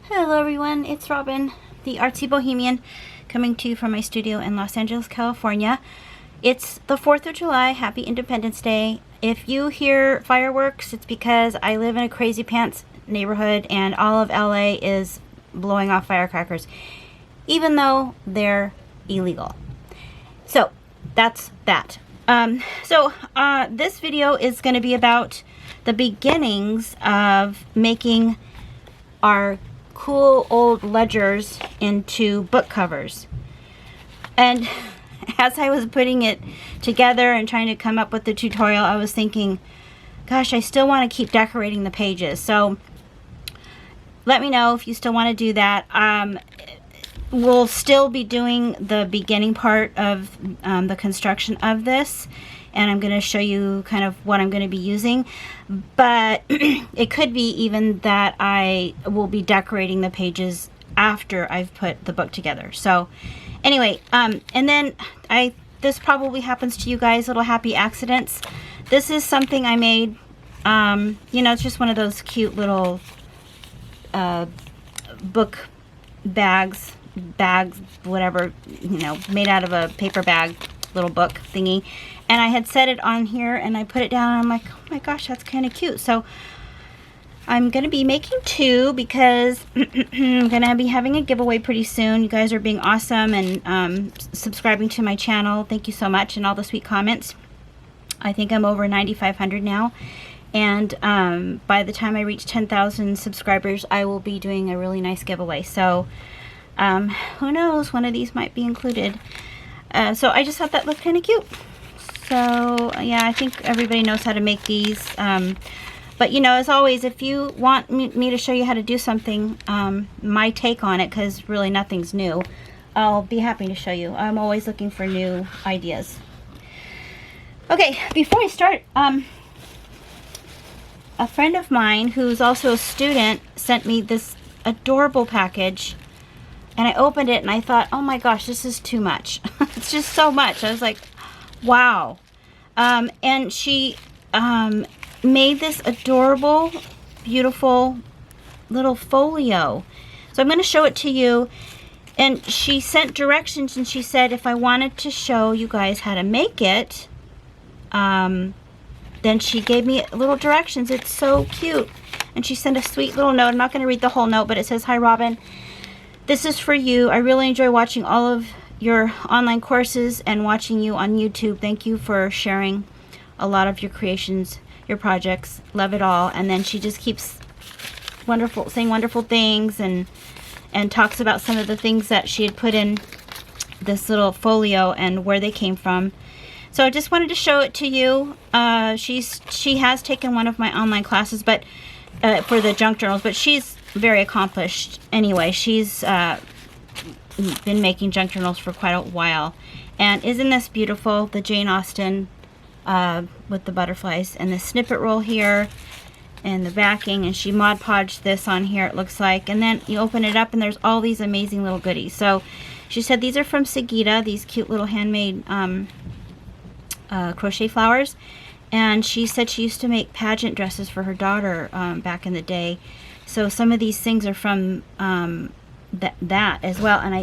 Hello everyone, it's Robin, the Artsy Bohemian, coming to you from my studio in Los Angeles, California. It's the 4th of July, happy Independence Day. If you hear fireworks, it's because I live in a crazy pants neighborhood and all of LA is blowing off firecrackers, even though they're illegal. So, that's that. This video is going to be about the beginnings of making our cool old ledgers into book covers. And as I was putting it together and trying to come up with the tutorial, I was thinking, gosh, I still want to keep decorating the pages. So let me know if you still want to do that. We'll still be doing the beginning part of the construction of this, and I'm going to show you kind of what I'm going to be using, but it could be even that I will be decorating the pages after I've put the book together. So anyway, and then this probably happens to you guys, little happy accidents. This is something I made, you know, it's just one of those cute little book bags, whatever, you know, made out of a paper bag, little book thingy. And I had set it on here and I put it down and I'm like, oh my gosh, that's kind of cute. So I'm going to be making two because I'm going to be having a giveaway pretty soon. You guys are being awesome and subscribing to my channel. Thank you so much, and all the sweet comments. I think I'm over 9,500 now. And by the time I reach 10,000 subscribers, I will be doing a really nice giveaway. So who knows, one of these might be included. So I just thought that looked kind of cute. So yeah, I think everybody knows how to make these. But you know, as always, if you want me to show you how to do something, my take on it, because really nothing's new, I'll be happy to show you. I'm always looking for new ideas. Okay, before I start, a friend of mine who's also a student sent me this adorable package, and I opened it and I thought, oh my gosh, this is too much. It's just so much. I was like, wow. And she made this adorable, beautiful little folio. So I'm going to show it to you. And she sent directions and she said if I wanted to show you guys how to make it, then she gave me little directions. It's so cute. And she sent a sweet little note. I'm not going to read the whole note, but it says, "Hi Robin, this is for you. I really enjoy watching all of your online courses and watching you on YouTube. Thank you for sharing a lot of your creations, your projects. Love it all." And then she just keeps saying wonderful things and talks about some of the things that she had put in this little folio and where they came from. So I just wanted to show it to you. She has taken one of my online classes, but for the junk journals, but she's very accomplished anyway. She's been making junk journals for quite a while. And isn't this beautiful? The Jane Austen with the butterflies and the snippet roll here and the backing, and she Mod Podged this on here, it looks like. And then you open it up and there's all these amazing little goodies. So she said these are from Sagita, these cute little handmade crochet flowers. And she said she used to make pageant dresses for her daughter back in the day. So some of these things are from that as well. And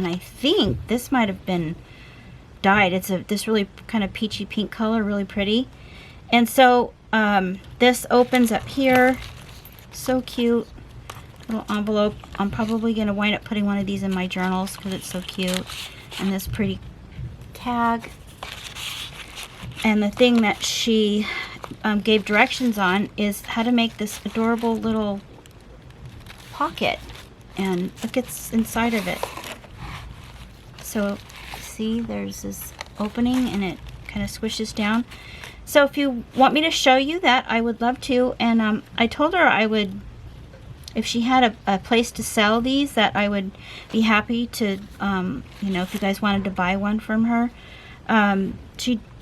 I think this might have been dyed. It's this really kind of peachy pink color, really pretty. And so this opens up here. So cute. Little envelope. I'm probably going to wind up putting one of these in my journals because it's so cute. And this pretty tag. And the thing that she gave directions on is how to make this adorable little pocket. And look, it's inside of it. So see, there's this opening and it kind of squishes down. So if you want me to show you that, I would love to. And I told her I would, if she had a place to sell these, that I would be happy to, you know, if you guys wanted to buy one from her.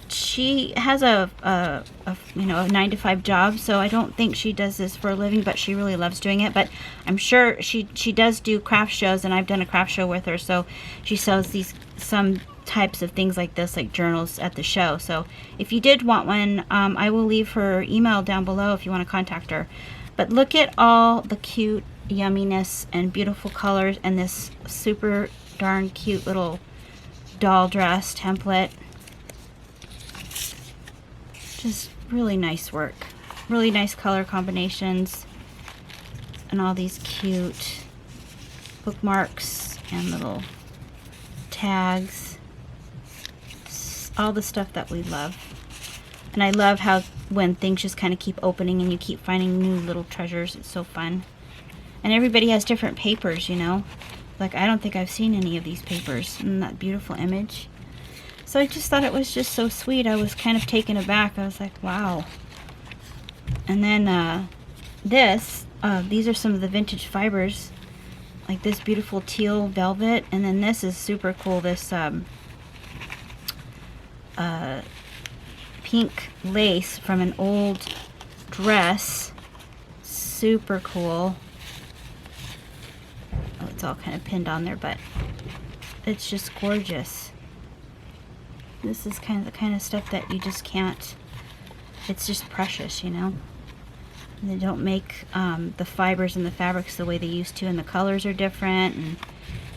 She has a you know, a 9-to-5 job, so I don't think she does this for a living, but she really loves doing it. But I'm sure she does do craft shows, and I've done a craft show with her, so she sells some types of things like this, like journals at the show. So if you did want one, I will leave her email down below if you want to contact her. But look at all the cute yumminess and beautiful colors, and this super darn cute little doll dress template. Just really nice work. Really nice color combinations. And all these cute bookmarks and little tags. All the stuff that we love. And I love how when things just kind of keep opening and you keep finding new little treasures. It's so fun. And everybody has different papers, you know. Like, I don't think I've seen any of these papers in that beautiful image. So I just thought it was just so sweet. I was kind of taken aback. I was like, wow. And then these are some of the vintage fibers. Like this beautiful teal velvet. And then this is super cool. This pink lace from an old dress. Super cool. Oh, it's all kind of pinned on there, but it's just gorgeous. This is kind of the kind of stuff that you just can't, it's just precious, you know. And they don't make the fibers and the fabrics the way they used to, and the colors are different, and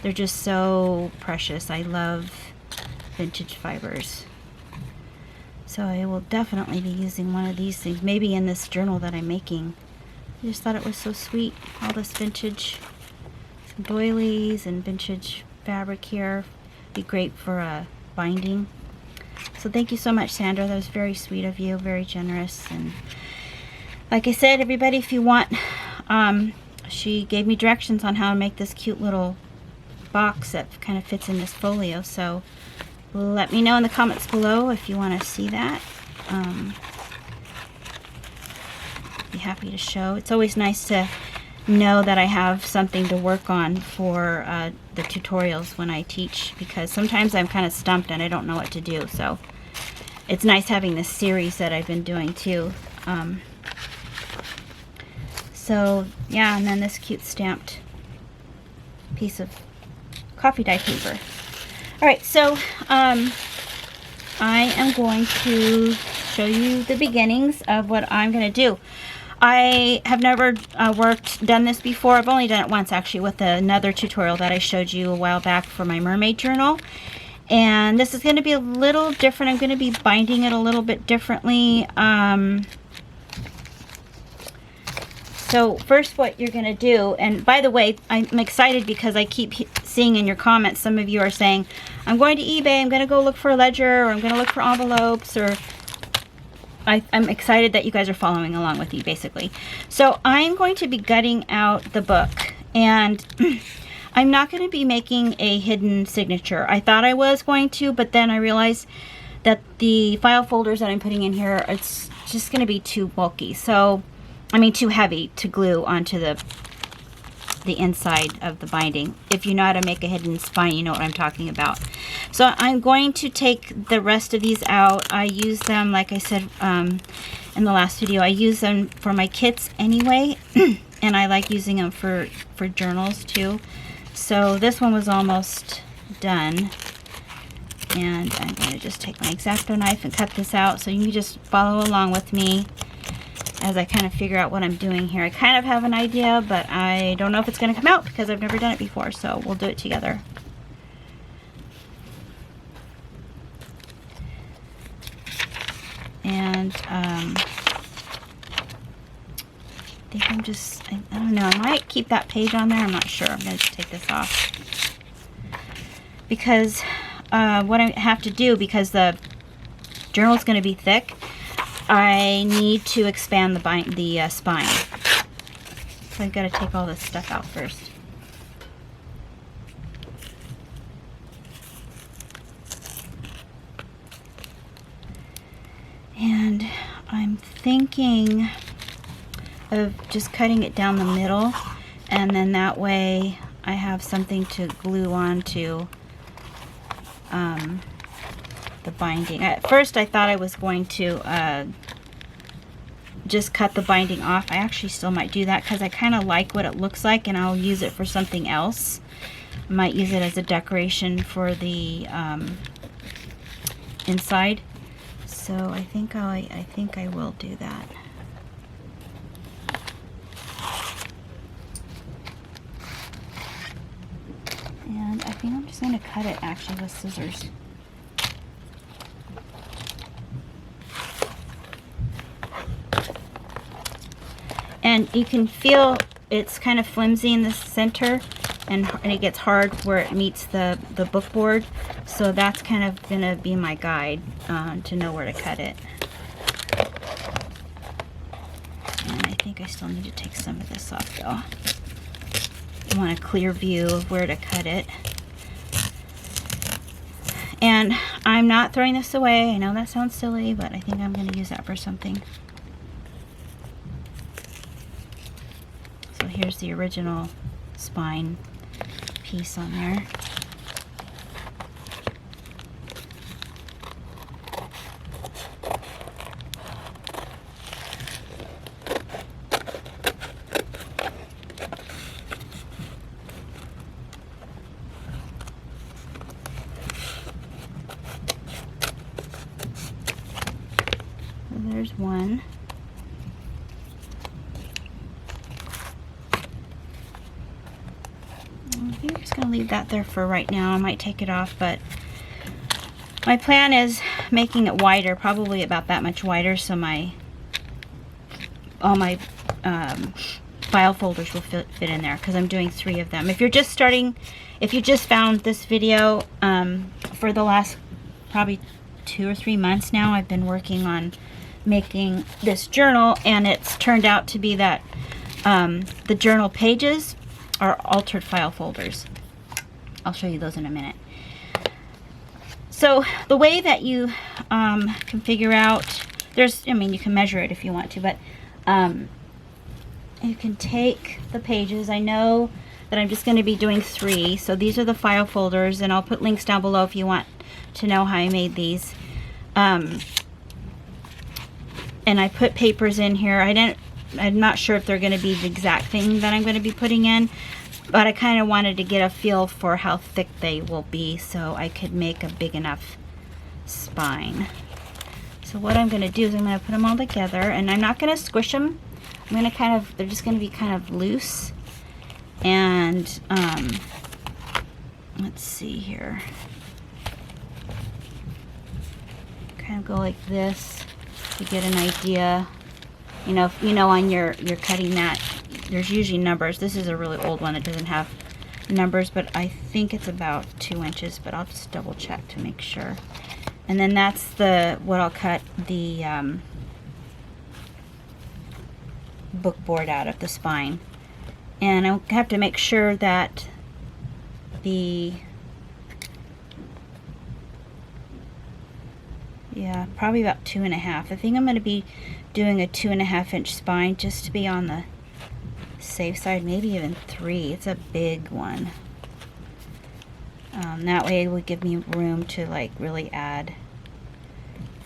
they're just so precious. I love vintage fibers. So I will definitely be using one of these things, maybe in this journal that I'm making. I just thought it was so sweet, all this vintage doilies and vintage fabric here. Be great for binding. So thank you so much, Sandra. That was very sweet of you, very generous. And like I said, everybody, if you want, she gave me directions on how to make this cute little box that kind of fits in this folio. So let me know in the comments below if you want to see that. Be happy to show. It's always nice to know that I have something to work on for the tutorials when I teach, because sometimes I'm kind of stumped and I don't know what to do. So it's nice having this series that I've been doing too. So yeah, and then this cute stamped piece of coffee dye paper. Alright, so I am going to show you the beginnings of what I'm going to do. I have never done this before. I've only done it once, actually, with another tutorial that I showed you a while back for my mermaid journal. And this is going to be a little different. I'm going to be binding it a little bit differently. So first, what you're going to do, and by the way, I'm excited because I keep seeing in your comments, some of you are saying, I'm going to eBay, I'm going to go look for a ledger, or I'm going to look for envelopes, or I'm excited that you guys are following along with me, basically. So I'm going to be gutting out the book, and I'm not going to be making a hidden signature. I thought I was going to, but then I realized that the file folders that I'm putting in here, it's just going to be too bulky. So, I mean, too heavy to glue onto the inside of the binding. If you know how to make a hidden spine, you know what I'm talking about. So I'm going to take the rest of these out. I use them, like I said in the last video, I use them for my kits anyway. And I like using them for journals too. So this one was almost done. And I'm going to just take my X-Acto knife and cut this out. So you can just follow along with me as I kind of figure out what I'm doing here. I kind of have an idea, but I don't know if it's going to come out because I've never done it before, so we'll do it together. And I think I'm just, I don't know, I might keep that page on there, I'm not sure. I'm going to take this off. Because what I have to do, because the journal is going to be thick, I need to expand the spine. So I've got to take all this stuff out first. And I'm thinking of just cutting it down the middle, and then that way I have something to glue onto the binding. At first I thought I was going to just cut the binding off. I actually still might do that because I kind of like what it looks like, and I'll use it for something else. I might use it as a decoration for the inside. So I think I will do that. think I'm just going to cut it actually with scissors. And you can feel it's kind of flimsy in the center, and it gets hard where it meets the book board. So that's kind of going to be my guide to know where to cut it. And I think I still need to take some of this off though. I want a clear view of where to cut it. And I'm not throwing this away. I know that sounds silly, but I think I'm going to use that for something. So here's the original spine piece on there. There's one. I think I'm just going to leave that there for right now. I might take it off, but my plan is making it wider, probably about that much wider, so all my file folders will fit in there, because I'm doing 3 of them. If you're just starting, if you just found this video, for the last probably 2 or 3 months now, I've been working on making this journal, and it's turned out to be that the journal pages are altered file folders. I'll show you those in a minute. So the way that you can figure out, I mean, you can measure it if you want to, but you can take the pages. I know that I'm just going to be doing 3, so these are the file folders, and I'll put links down below if you want to know how I made these. And I put papers in here. I'm not sure if they're going to be the exact thing that I'm going to be putting in, but I kind of wanted to get a feel for how thick they will be so I could make a big enough spine. So what I'm going to do is I'm going to put them all together, and I'm not going to squish them. I'm going to they're just going to be kind of loose. And let's see here. Kind of go like this to get an idea. You know, if, on you're cutting that, there's usually numbers. This is a really old one that doesn't have numbers, but I think it's about 2 inches, but I'll just double check to make sure. And then that's what I'll cut the book board out of, the spine. And I have to make sure that probably about 2.5. I think I'm going to be doing a 2.5 inch spine just to be on the safe side, maybe even 3. It's a big one. That way it would give me room to like really add.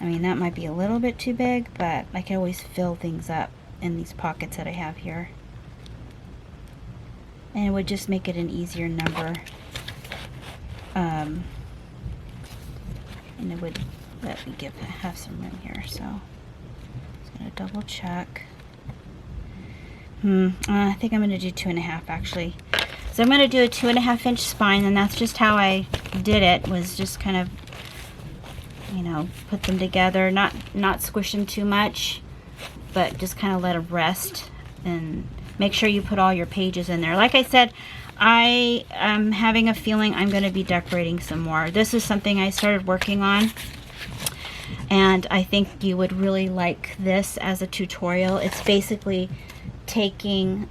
I mean, that might be a little bit too big, but I can always fill things up in these pockets that I have here. And it would just make it an easier number. And it would let me have some room here, so I'm just going to double check. I think I'm going to do 2.5 actually. So I'm going to do a 2.5 inch spine, and that's just how I did it, was just kind of, put them together, not squish them too much, but just kind of let them rest, and make sure you put all your pages in there. Like I said, I am having a feeling I'm going to be decorating some more. This is something I started working on, and I think you would really like this as a tutorial. It's basically taking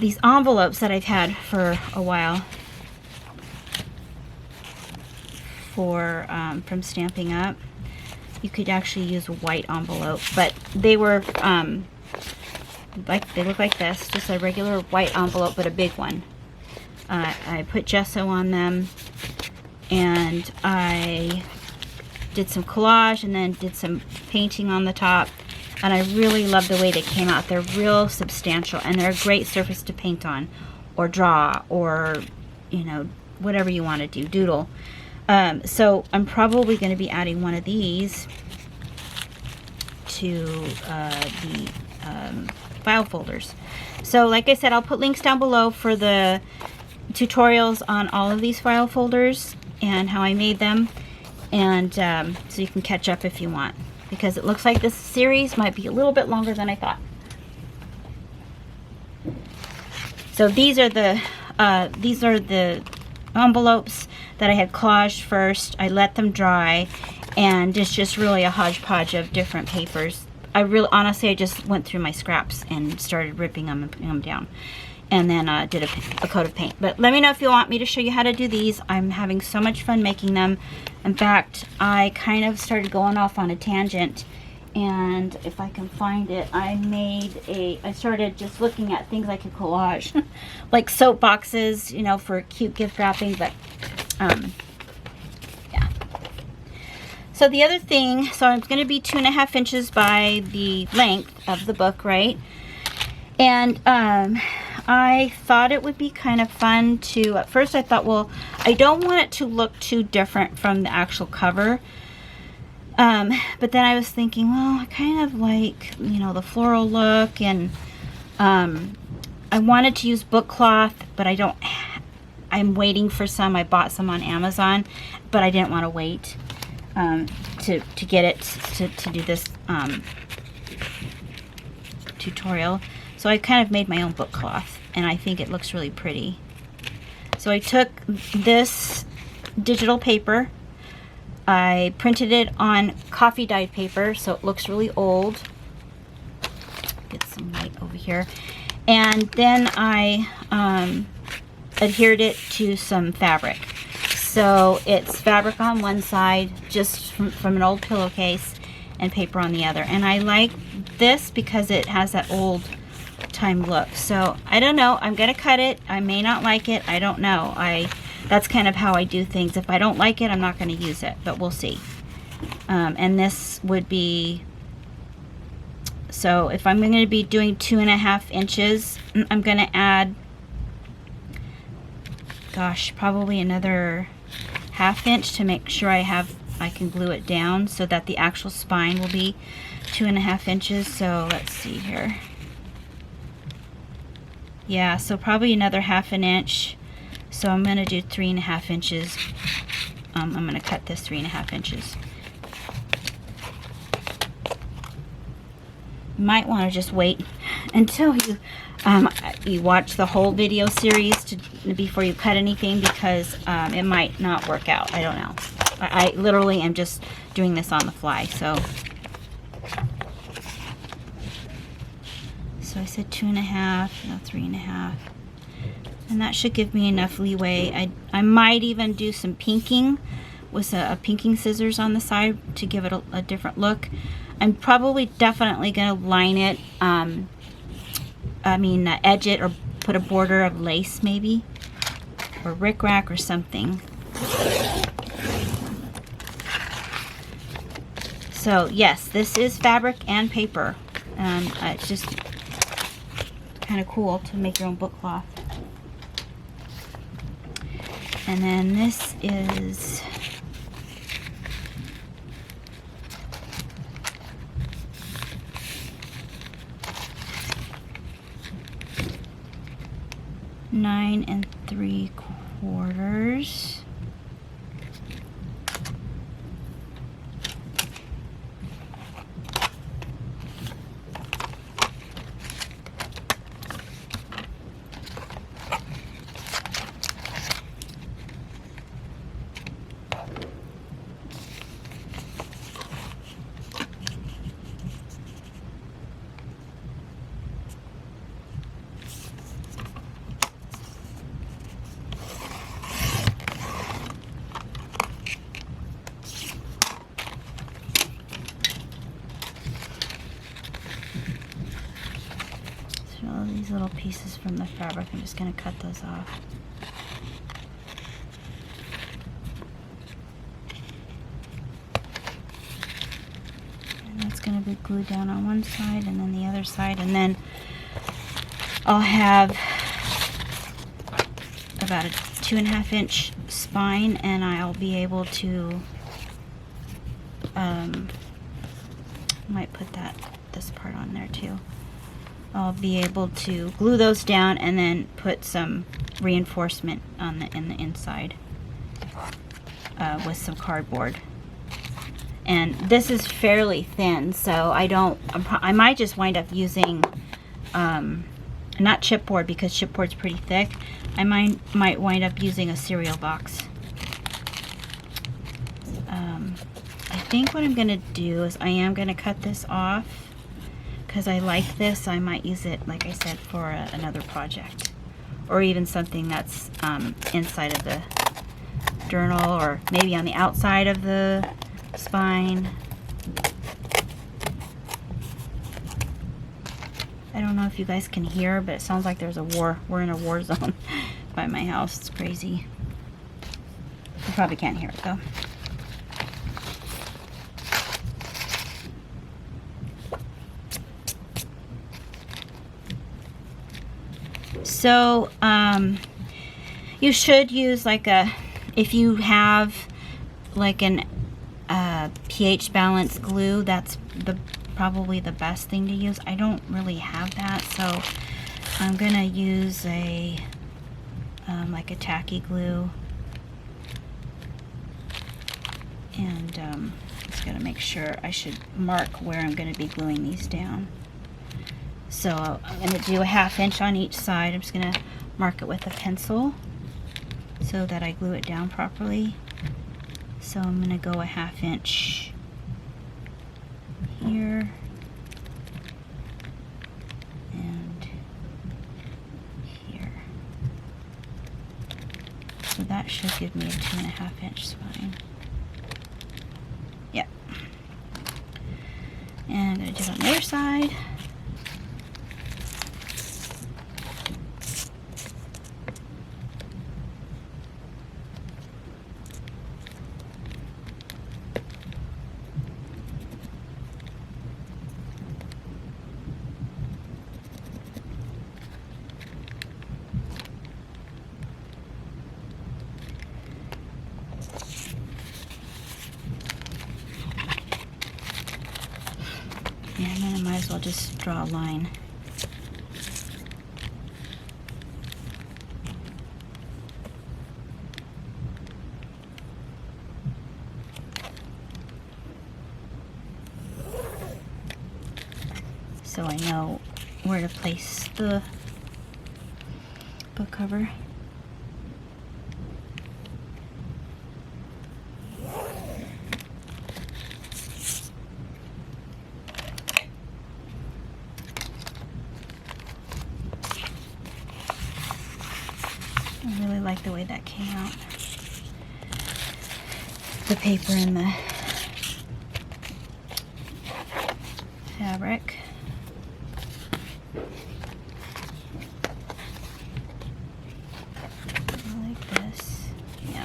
these envelopes that I've had for a while from Stamping Up. You could actually use a white envelope, but they were they look like this, just a regular white envelope, but a big one. I put gesso on them, and I did some collage, and then did some painting on the top, and I really love the way they came out. They're real substantial, and they're a great surface to paint on, or draw, or whatever you want to do, doodle. So I'm probably going to be adding one of these to the file folders. So like I said, I'll put links down below for the tutorials on all of these file folders and how I made them, and so you can catch up if you want, because it looks like this series might be a little bit longer than I thought. So these are the envelopes that I had collaged first. I let them dry, and it's just really a hodgepodge of different papers. Honestly, I just went through my scraps and started ripping them and putting them down, and then did a coat of paint. But let me know if you want me to show you how to do these. I'm having so much fun making them. In fact, I kind of started going off on a tangent, and if I can find it, I started just looking at things I could collage, like soap boxes, you know, for cute gift wrapping, but yeah. So the other thing, so it's going to be 2.5 inches by the length of the book, right? And I thought it would be kind of fun to, at first I thought, well, I don't want it to look too different from the actual cover. But then I was thinking, well, I kind of like, you know, the floral look, and I wanted to use book cloth, but I'm waiting for some. I bought some on Amazon, but I didn't want to wait to get it to do this tutorial. So I kind of made my own book cloth, and I think it looks really pretty. So I took this digital paper, I printed it on coffee dyed paper, so it looks really old. Get some light over here. And then I adhered it to some fabric. So it's fabric on one side, just from an old pillowcase, and paper on the other. And I like this because it has that old time look. So I don't know, I'm gonna cut it. I may not like it, I don't know. That's kind of how I do things. If I don't like it, I'm not going to use it, but we'll see. And this would be, so if I'm going to be doing 2.5 inches, I'm going to add, gosh, probably another 1/2 inch to make sure I can glue it down so that the actual spine will be 2.5 inches. So let's see here. Yeah, so probably another 1/2 inch. So I'm going to do 3.5 inches. I'm going to cut this 3.5 inches. You might want to just wait until you watch the whole video series before you cut anything, because it might not work out. I don't know. I literally am just doing this on the fly. So I said 2.5, no, 3.5. And that should give me enough leeway. I might even do some pinking with a pinking scissors on the side to give it a different look. I'm probably definitely going to line it, edge it, or put a border of lace maybe, or rickrack or something. So yes, this is fabric and paper. It's just kind of cool to make your own book cloth. And then this is nine and 3/4. All these little pieces from the fabric, I'm just going to cut those off. And that's going to be glued down on one side and then the other side, and then I'll have about a 2.5 inch spine, and I'll be able to might put this part on there too. I'll be able to glue those down and then put some reinforcement on in the inside with some cardboard. And this is fairly thin, so I might just wind up using not chipboard, because chipboard's pretty thick. I might wind up using a cereal box. I think what I'm gonna do is I am gonna cut this off because I like this. I might use it, like I said, for another project, or even something that's inside of the journal, or maybe on the outside of the spine. I don't know if you guys can hear, but it sounds like there's a war. We're in a war zone by my house. It's crazy. You probably can't hear it though. So you should use like if you have like an pH balanced glue, that's probably the best thing to use. I don't really have that, so I'm gonna use a like a tacky glue, and just gotta make sure I should mark where I'm gonna be gluing these down. So I'm gonna do a 1/2 inch on each side. I'm just gonna mark it with a pencil so that I glue it down properly. So I'm gonna go a 1/2 inch here and here. So that should give me a 2.5 inch spine. Yep. And I'm gonna do it on the other side. And then I might as well just draw a line. So I know where to place the book cover. I really like the way that came out. The paper and the fabric. Like this. Yeah.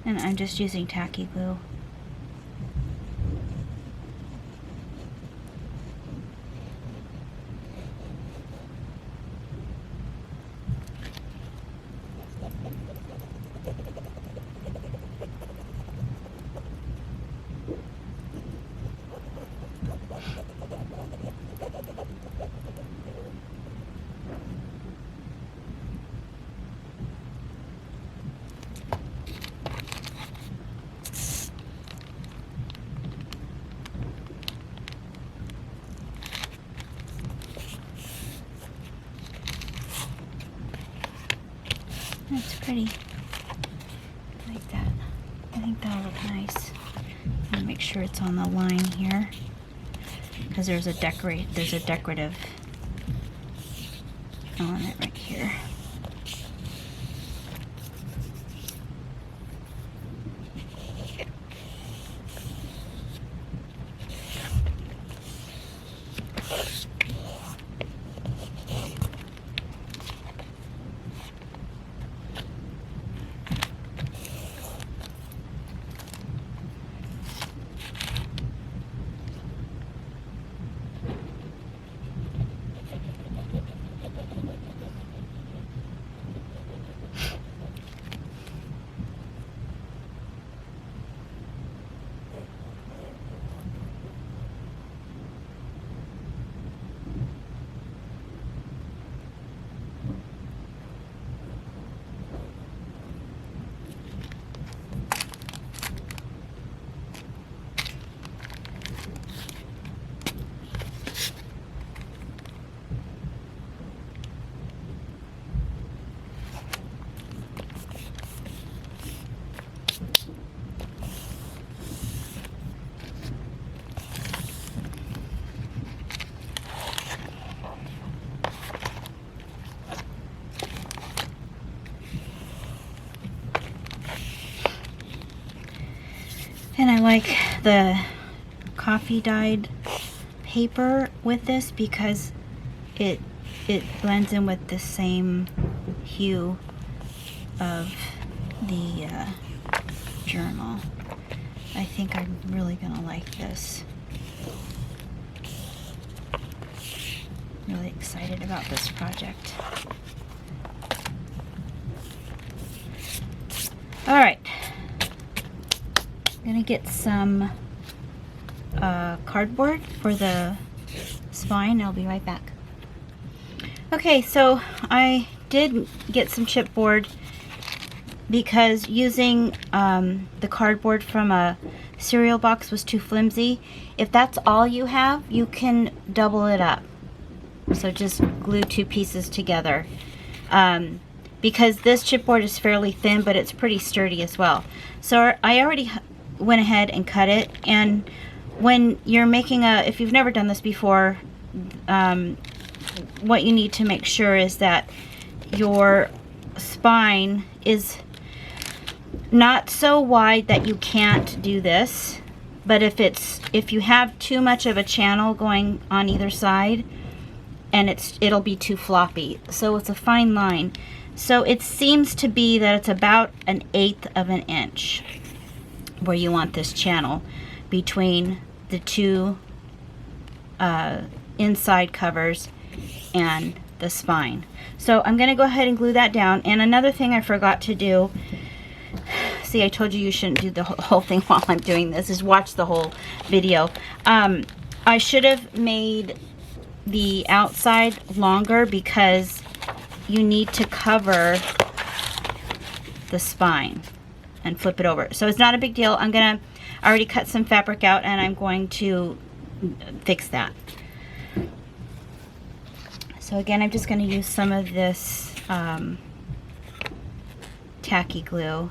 And I'm just using tacky glue. That's pretty. I like that. I think that'll look nice. I'm gonna make sure it's on the line here, because there's a decorative element right here. like the coffee dyed paper with this because it blends in with the same hue of the journal. I think I'm really gonna like this. Really excited about this project. All right, I'm gonna get some cardboard for the spine. I'll be right back. Okay, so I did get some chipboard because using the cardboard from a cereal box was too flimsy. If that's all you have, you can double it up. So just glue two pieces together. Because this chipboard is fairly thin, but it's pretty sturdy as well. So I already went ahead and cut it. And when you're making if you've never done this before, what you need to make sure is that your spine is not so wide that you can't do this, but if you have too much of a channel going on either side, and it'll be too floppy. So it's a fine line. So it seems to be that it's about 1/8 of an inch where you want this channel between the two inside covers and the spine. So I'm gonna go ahead and glue that down. And another thing I forgot to do, see, I told you shouldn't do the whole thing while I'm doing this, is watch the whole video. I should have made the outside longer because you need to cover the spine and flip it over. So it's not a big deal. I already cut some fabric out and I'm going to fix that. So again, I'm just going to use some of this tacky glue.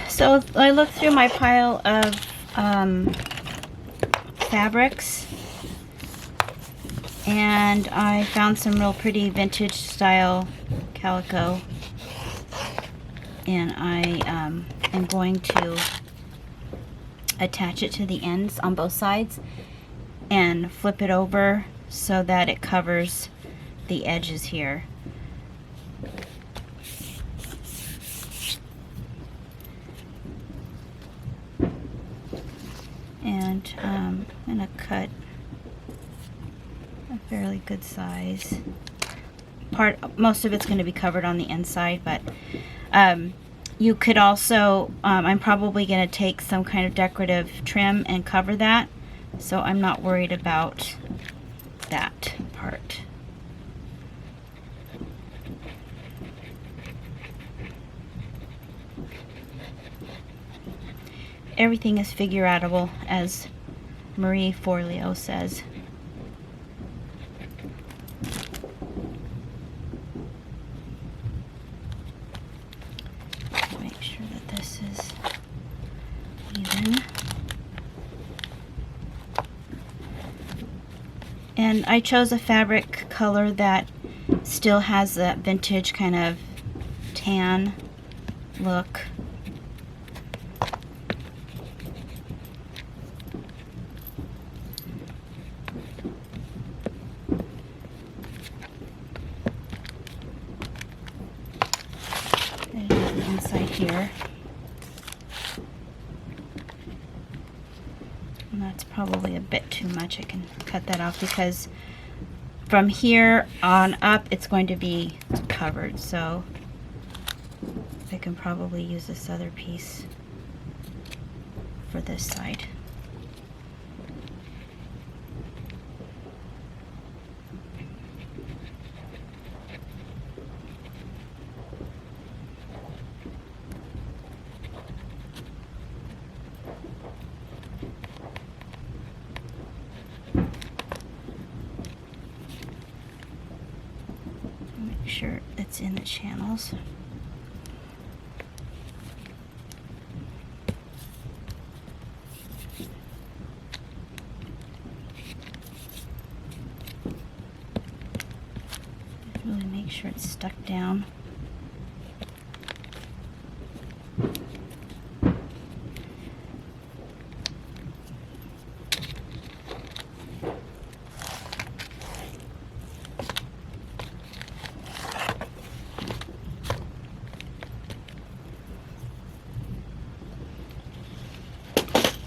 So I looked through my pile of fabrics and I found some real pretty vintage style calico, and I am going to attach it to the ends on both sides and flip it over so that it covers the edges here. And I'm gonna cut a fairly good size part. Most of it's going to be covered on the inside, but you could also, I'm probably going to take some kind of decorative trim and cover that, so I'm not worried about that part. Everything is figure-outable, as Marie Folio says. Make sure that this is even. And I chose a fabric color that still has that vintage kind of tan look. here. And that's probably a bit too much. I can cut that off because from here on up it's going to be covered, so I can probably use this other piece for this side. Make sure it's in the channels. Really make sure it's stuck down.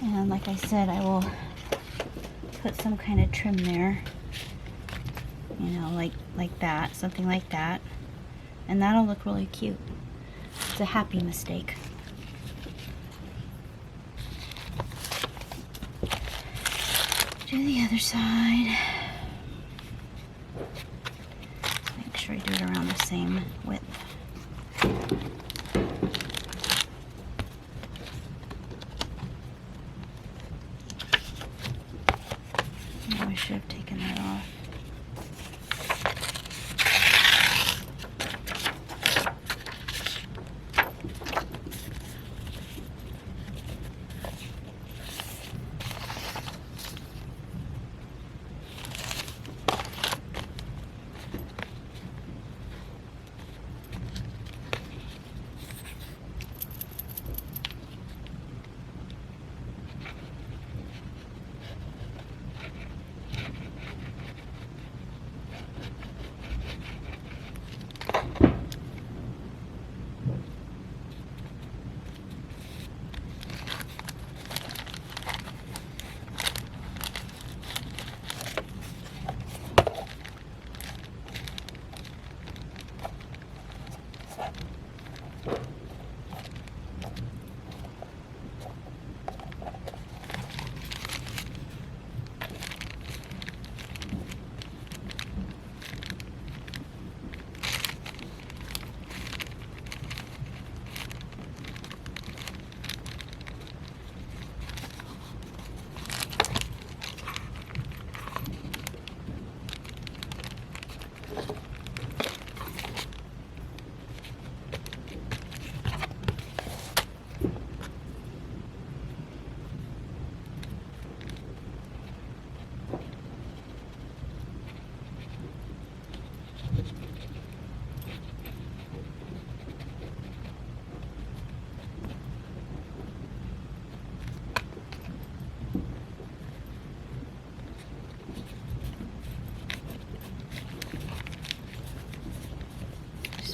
And like I said, I will put some kind of trim there, you know, like that, something like that, and that'll look really cute. It's a happy mistake. Do the other side. Make sure I do it around the same width. Oh, I should have taken that off.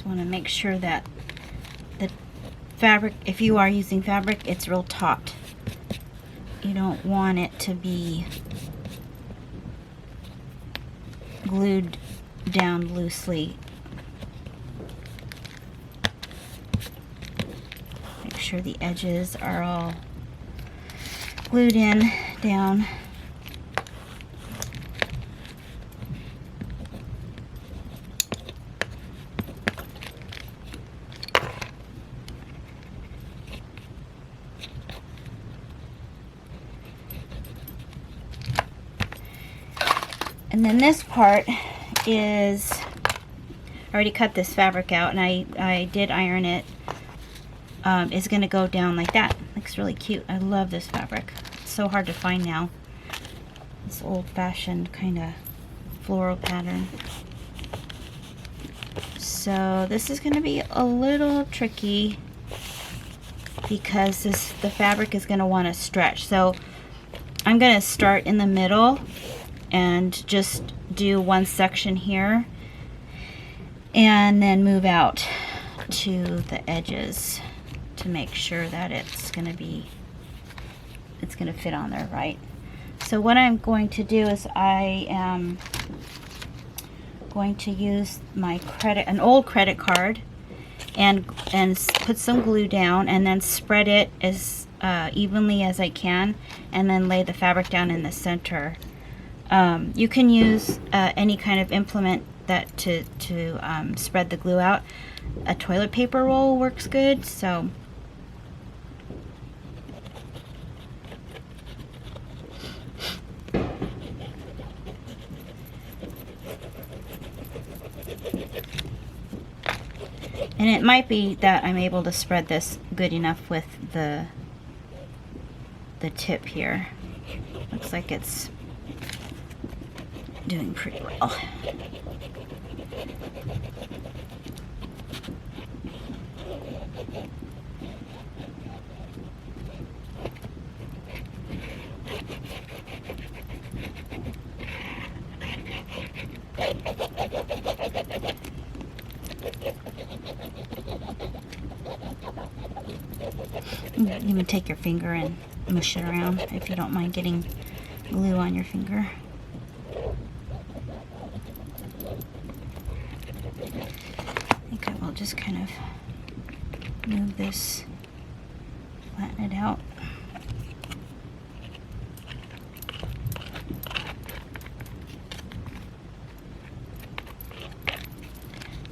Want to make sure that the fabric, if you are using fabric, it's real taut. You don't want it to be glued down loosely. Make sure the edges are all glued in down. And then this part is, I already cut this fabric out and I did iron it. It's going to go down like that. Looks really cute. I love this fabric. It's so hard to find now. This old-fashioned kind of floral pattern. So this is going to be a little tricky because the fabric is going to want to stretch. So I'm going to start in the middle and just do one section here and then move out to the edges. to make sure that it's going to fit on there right. So what I'm going to do is I am going to use an old credit card and put some glue down and then spread it as evenly as I can, and then lay the fabric down in the center. You can use any kind of implement that to spread the glue out. A toilet paper roll works good. So and it might be that I'm able to spread this good enough with the tip here. Looks like it's doing pretty well. Even take your finger and mush it around if you don't mind getting glue on your finger. I think I will just kind of move this, flatten it out.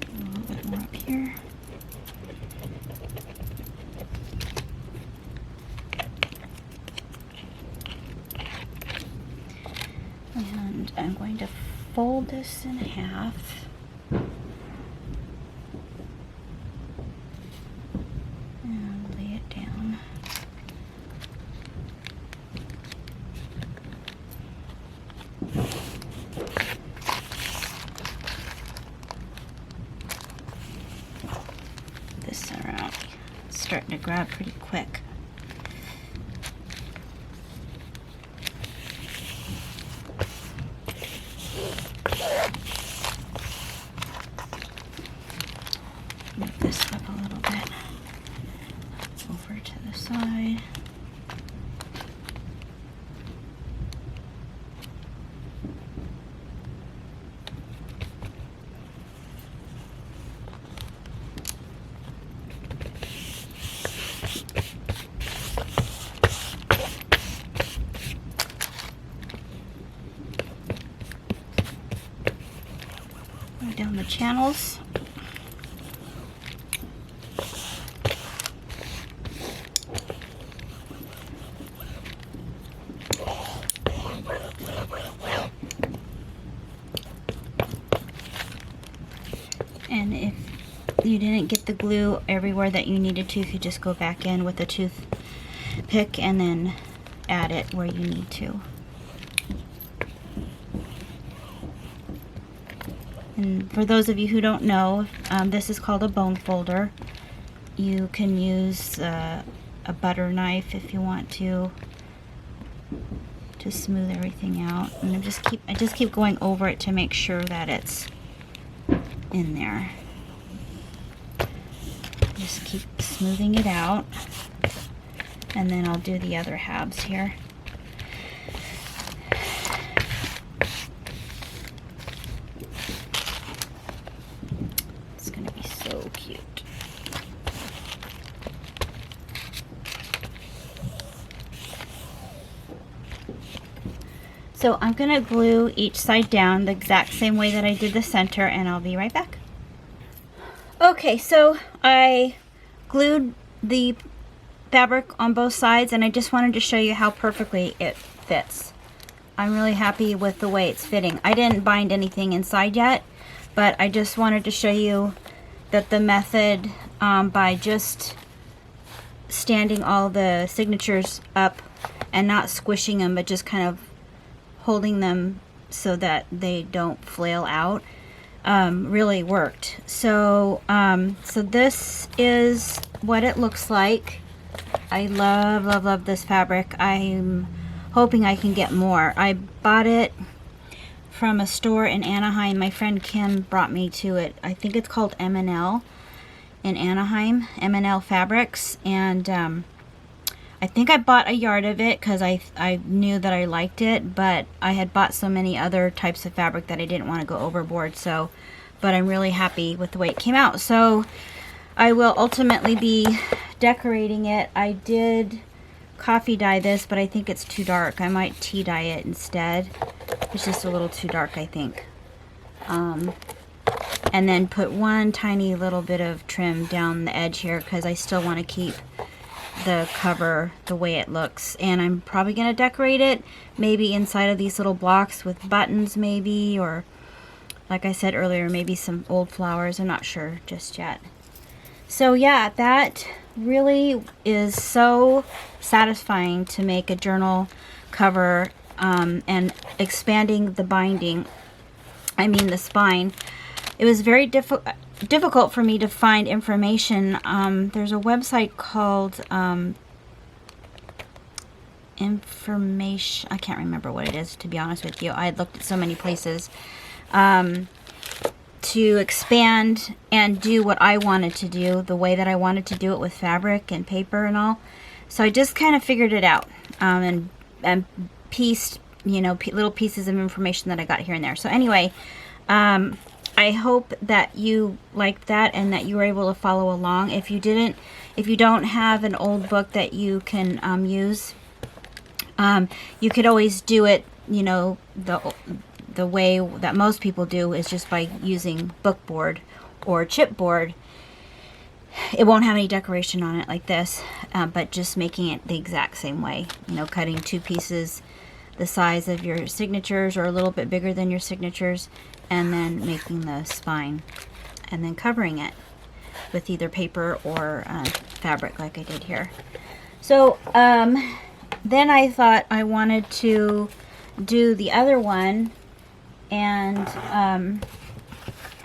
A little bit more up here. And I'm going to fold this in half. And lay it down. This around. It's starting to grab pretty quick. Move this up a little bit over to the side. Go down the channels. And if you didn't get the glue everywhere that you needed to, you could just go back in with a toothpick and then add it where you need to. And for those of you who don't know, this is called a bone folder. You can use a butter knife if you want to smooth everything out. And I just keep going over it to make sure that it's in there. Just keep smoothing it out, and then I'll do the other halves here. It's gonna be so cute. So I'm going to glue each side down the exact same way that I did the center, and I'll be right back. Okay, so I glued the fabric on both sides, and I just wanted to show you how perfectly it fits. I'm really happy with the way it's fitting. I didn't bind anything inside yet, but I just wanted to show you that the method by just standing all the signatures up and not squishing them, but just kind of holding them so that they don't flail out, really worked. So so this is what it looks like. I love this fabric. I'm hoping I can get more. I bought it from a store in Anaheim. My friend Kim brought me to it. I think it's called M&L, in Anaheim, M&L Fabrics, and I think I bought a yard of it because I knew that I liked it, but I had bought so many other types of fabric that I didn't want to go overboard. So, but I'm really happy with the way it came out. So I will ultimately be decorating it. I did coffee dye this, but I think it's too dark. I might tea dye it instead. It's just a little too dark, I think. And then put one tiny little bit of trim down the edge here because I still want to keep the cover the way it looks. And I'm probably going to decorate it maybe inside of these little blocks with buttons maybe, or like I said earlier, maybe some old flowers. I'm not sure just yet. So yeah, that really is so satisfying to make a journal cover, and expanding the binding, I mean the spine. It was very difficult for me to find information. There's a website called information, I can't remember what it is, to be honest with you. I had looked at so many places to expand and do what I wanted to do, the way that I wanted to do it with fabric and paper and all. So I just kind of figured it out, and pieced, you know, little pieces of information that I got here and there. So anyway, I hope that you liked that and that you were able to follow along. If you didn't, if you don't have an old book that you can use, you could always do it, you know, the way that most people do is just by using bookboard or chipboard. It won't have any decoration on it like this, but just making it the exact same way. You know, cutting two pieces the size of your signatures or a little bit bigger than your signatures, and then making the spine and then covering it with either paper or fabric like I did here. So then I thought I wanted to do the other one, and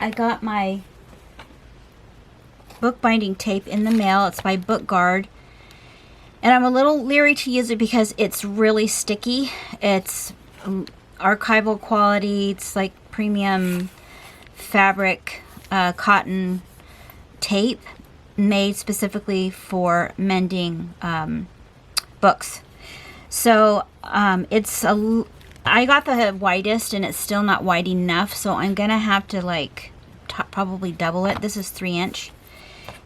I got my bookbinding tape in the mail. It's by Book Guard, and I'm a little leery to use it because it's really sticky. It's archival quality. It's like premium fabric cotton tape made specifically for mending books. So I got the widest and it's still not wide enough, so I'm gonna have to like probably double it. This is 3-inch,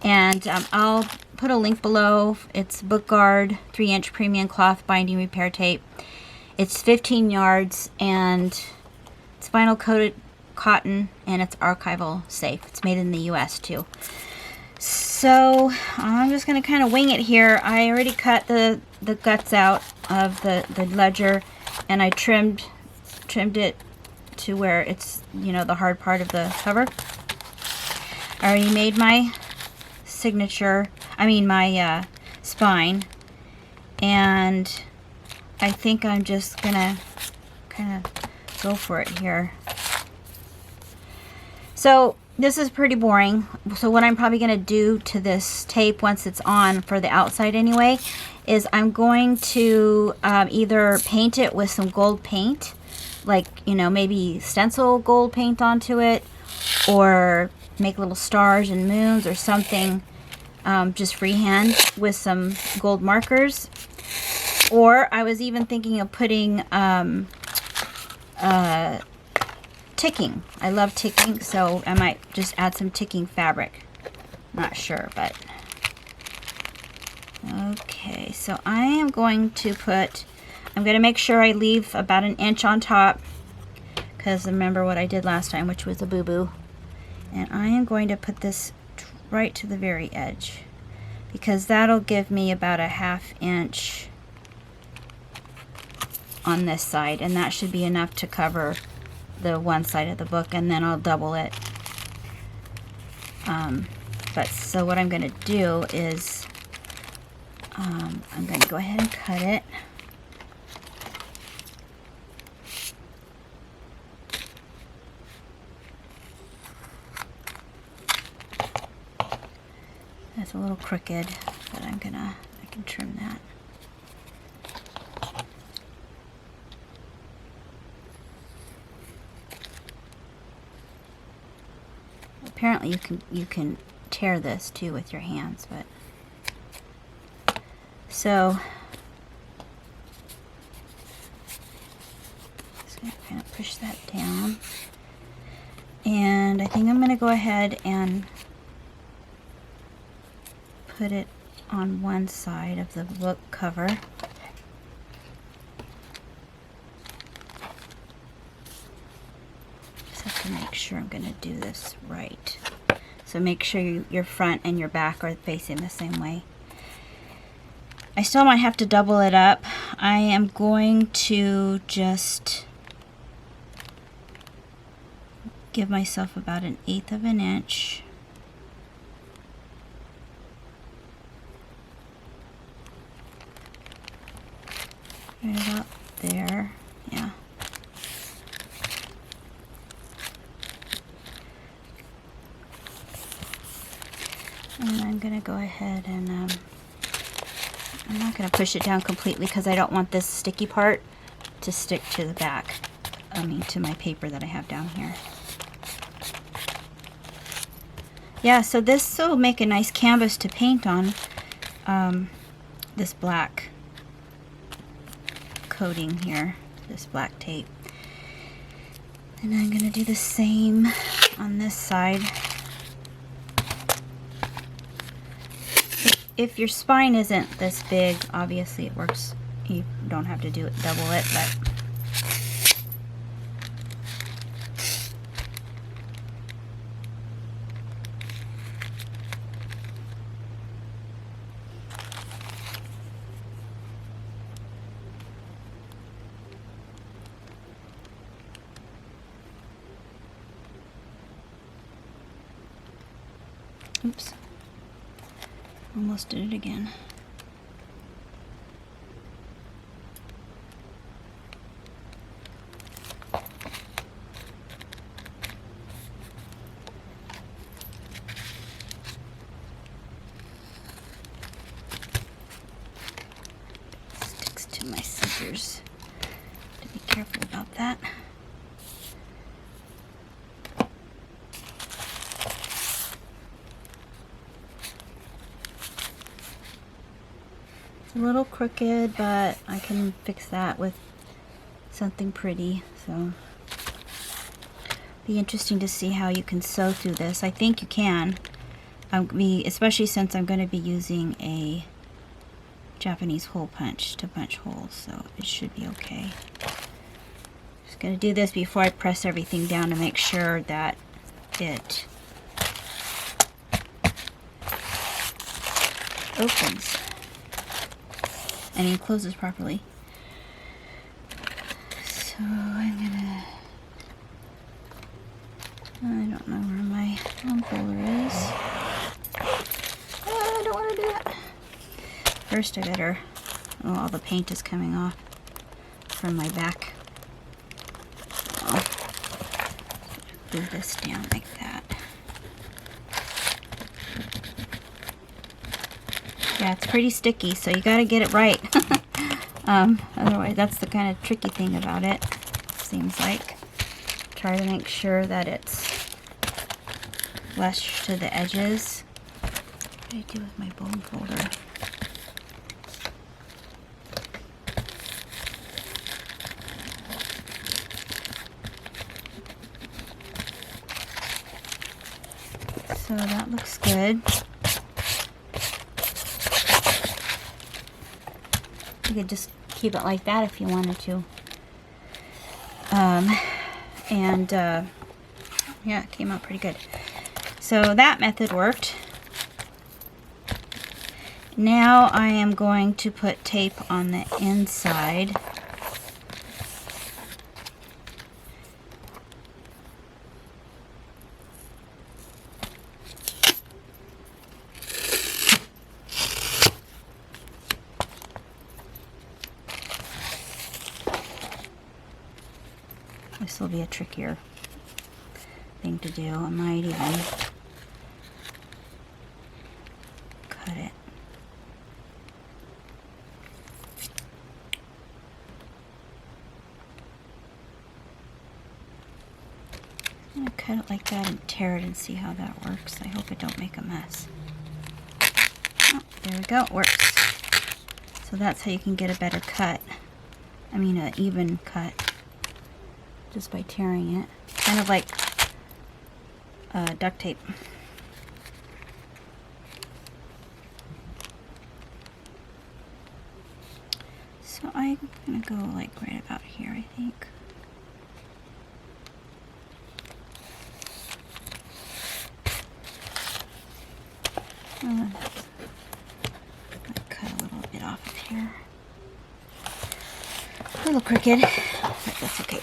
and I'll put a link below. It's Book Guard 3-inch premium cloth binding repair tape. It's 15 yards and it's vinyl coated cotton, and it's archival safe. It's made in the US too. So I'm just going to kind of wing it here. I already cut the guts out of the ledger, and I trimmed it to where it's, you know, the hard part of the cover. I already made my signature, my spine, and I think I'm just gonna kind of go for it here. So this is pretty boring. So what I'm probably gonna do to this tape once it's on, for the outside anyway, is I'm going to either paint it with some gold paint, like, you know, maybe stencil gold paint onto it, or make little stars and moons or something, just freehand with some gold markers. Or I was even thinking of putting ticking. I love ticking, so I might just add some ticking fabric. Not sure, but okay. So I am going to I'm going to make sure I leave about 1 inch on top, because remember what I did last time, which was a boo-boo. And I am going to put this right to the very edge, because that'll give me about 1/2 inch on this side, and that should be enough to cover the one side of the book, and then I'll double it. So what I'm going to do is I'm going to go ahead and cut it. That's a little crooked, but I can trim that. Apparently you can tear this too with your hands, but so just gonna kind of push that down, and I think I'm gonna go ahead and put it on one side of the book cover. Make sure I'm going to do this right. So make sure your front and your back are facing the same way. I still might have to double it up. I am going to just give myself about 1/8 of an inch. Right about there. Yeah. And I'm going to go ahead and, I'm not going to push it down completely because I don't want this sticky part to stick to the back, to my paper that I have down here. Yeah, so this will make a nice canvas to paint on, this black coating here, this black tape. And I'm going to do the same on this side. If your spine isn't this big, obviously it works. You don't have to double it, but oops. Almost did it again. Sticks to my scissors. To be careful about that. A little crooked, but I can fix that with something pretty. So be interesting to see how you can sew through this. I think you can, especially since I'm going to be using a Japanese hole punch to punch holes, so it should be okay. Just going to do this before I press everything down to make sure that it opens and encloses properly. So I'm gonna, I don't know where my folder is. Oh, I don't want to do that. First I better, oh, all the paint is coming off from my back. So, glue this down like that. Yeah, it's pretty sticky, so you gotta get it right. Otherwise, that's the kind of tricky thing about it, seems like. Try to make sure that it's flush to the edges. What do I do with my bone folder? So that looks good. You could just keep it like that if you wanted to. Yeah, it came out pretty good. So that method worked. Now I am going to put tape on the inside. This will be a trickier thing to do. I might even cut it. I'm gonna cut it like that and tear it and see how that works. I hope it don't make a mess. Oh, there we go, it works. So that's how you can get a better cut. I mean, an even cut. Just by tearing it. Kind of like duct tape. So I'm gonna go like right about here, I think. Cut a little bit off of here. A little crooked, but that's okay.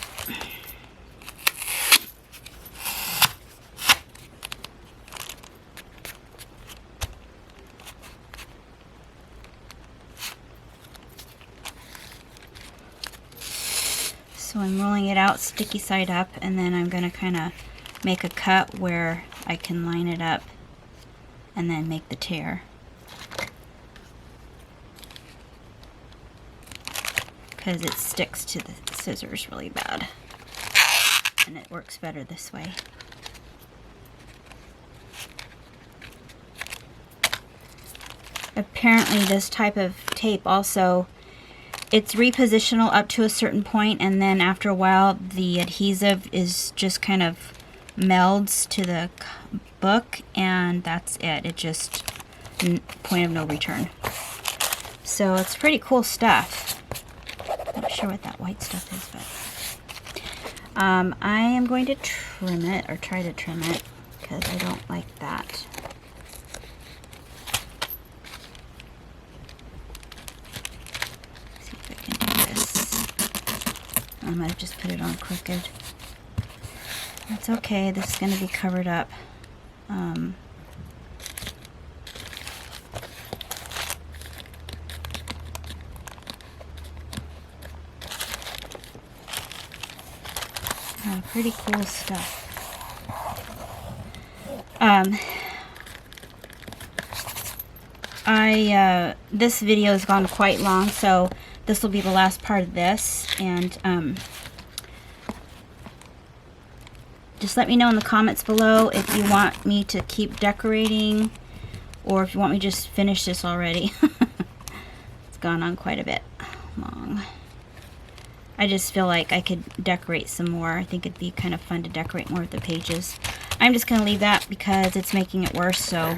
So I'm rolling it out sticky side up, and then I'm going to kind of make a cut where I can line it up and then make the tear. Because it sticks to the scissors really bad, and it works better this way. Apparently this type of tape also, it's repositional up to a certain point, and then after a while the adhesive is just kind of melds to the book, and that's it. It just, point of no return. So it's pretty cool stuff. Not sure what that white stuff is, but I am going to trim it, or try to trim it, because I don't like that. See if I can do this. I might have just put it on crooked. That's okay, this is going to be covered up. Pretty cool stuff. This video has gone quite long, so this will be the last part of this, and just let me know in the comments below if you want me to keep decorating, or if you want me to just finish this already. It's gone on quite a bit long. I just feel like I could decorate some more. I think it'd be kind of fun to decorate more of the pages. I'm just going to leave that because it's making it worse, so.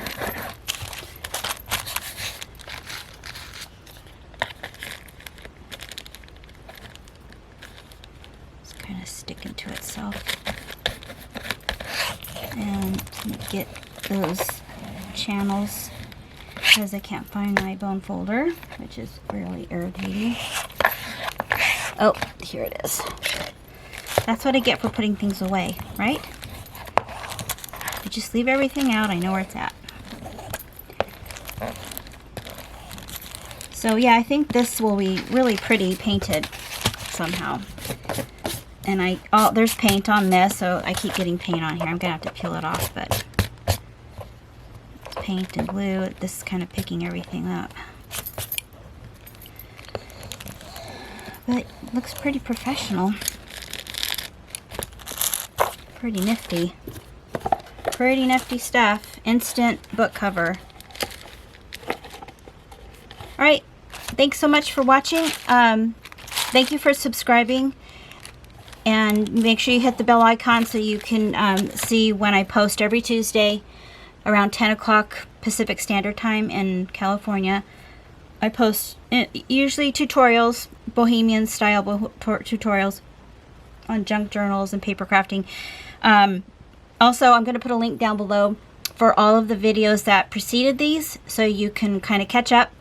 It's kind of sticking to itself. And get those channels, because I can't find my bone folder, which is really irritating. Oh, here it is. That's what I get for putting things away, right? I just leave everything out. I know where it's at. So yeah, I think this will be really pretty painted somehow. And there's paint on this, so I keep getting paint on here. I'm gonna have to peel it off, but it's paint and glue. This is kind of picking everything up. But it looks pretty professional. Pretty nifty. Pretty nifty stuff. Instant book cover. Alright, thanks so much for watching. Thank you for subscribing. And make sure you hit the bell icon so you can see when I post every Tuesday around 10 o'clock Pacific Standard Time in California. I post usually tutorials, bohemian style tutorials on junk journals and paper crafting. Also, I'm going to put a link down below for all of the videos that preceded these, so you can kind of catch up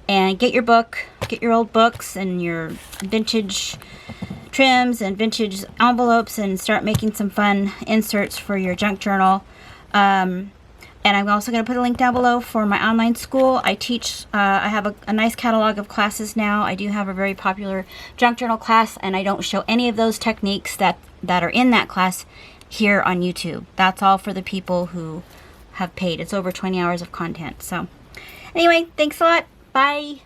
and get your book, get your old books and your vintage trims and vintage envelopes, and start making some fun inserts for your junk journal. And I'm also going to put a link down below for my online school. I teach, I have a nice catalog of classes now. I do have a very popular junk journal class, and I don't show any of those techniques that are in that class here on YouTube. That's all for the people who have paid. It's over 20 hours of content. So anyway, thanks a lot. Bye.